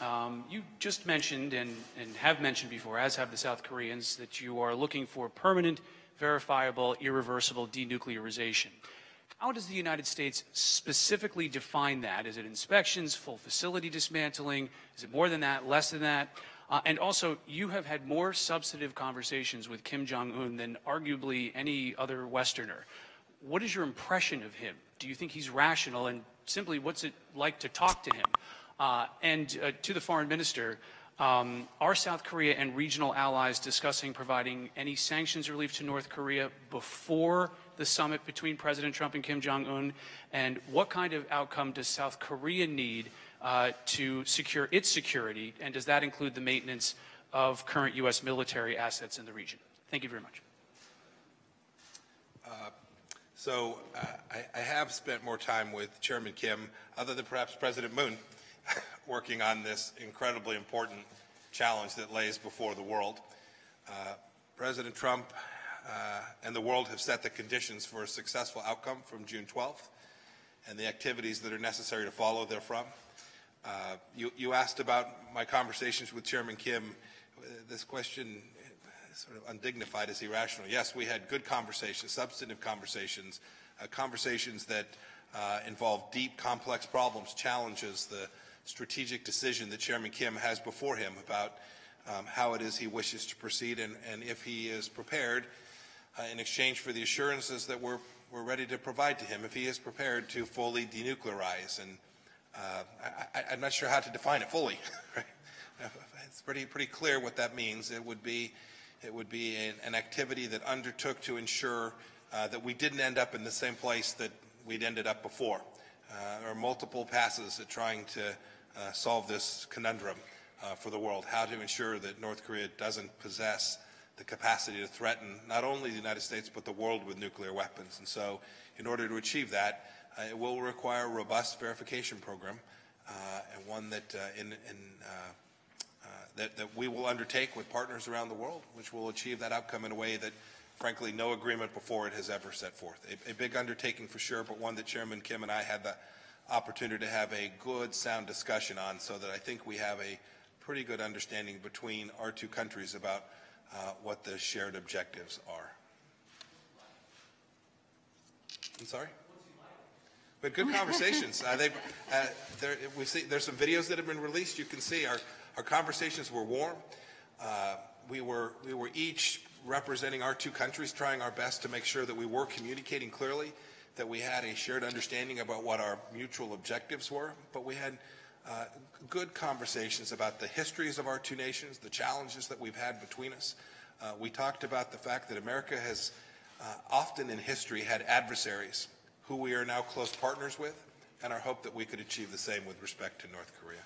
You just mentioned and have mentioned before, as have the South Koreans, that you are looking for permanent, verifiable, irreversible denuclearization. How does the United States specifically define that? Is it inspections, full facility dismantling? Is it more than that, less than that? And also, you have had more substantive conversations with Kim Jong-Un than arguably any other Westerner. What is your impression of him? Do you think he's rational? And simply, what's it like to talk to him? To the foreign minister, are South Korea and regional allies discussing providing any sanctions relief to North Korea before the summit between President Trump and Kim Jong-un? And what kind of outcome does South Korea need to secure its security? And does that include the maintenance of current U.S. military assets in the region? Thank you very much. I have spent more time with Chairman Kim, other than perhaps President Moon, working on this incredibly important challenge that lays before the world. President Trump and the world have set the conditions for a successful outcome from June 12th and the activities that are necessary to follow therefrom. You asked about my conversations with Chairman Kim. This question is sort of undignified as irrational. Yes, we had good conversations, substantive conversations, conversations that involve deep, complex problems, challenges, the strategic decision that Chairman Kim has before him about how it is he wishes to proceed and if he is prepared in exchange for the assurances that we're ready to provide to him, if he is prepared to fully denuclearize. And I'm not sure how to define it fully. Right? It's pretty clear what that means. It would be an activity that undertook to ensure that we didn't end up in the same place that we'd ended up before. There are multiple passes at trying to solve this conundrum for the world, how to ensure that North Korea doesn't possess the capacity to threaten not only the United States but the world with nuclear weapons. And so in order to achieve that, it will require a robust verification program and one that that we will undertake with partners around the world, which will achieve that outcome in a way that, frankly, no agreement before it has ever set forth. A big undertaking for sure, but one that Chairman Kim and I had the opportunity to have a good, sound discussion on, so that I think we have a pretty good understanding between our two countries about what the shared objectives are. I'm sorry? We had good conversations. There's some videos that have been released. You can see our conversations were warm. We were each representing our two countries, trying our best to make sure that we were communicating clearly, that we had a shared understanding about what our mutual objectives were. But we had good conversations about the histories of our two nations, the challenges that we've had between us. We talked about the fact that America has often in history had adversaries who we are now close partners with, and our hope that we could achieve the same with respect to North Korea.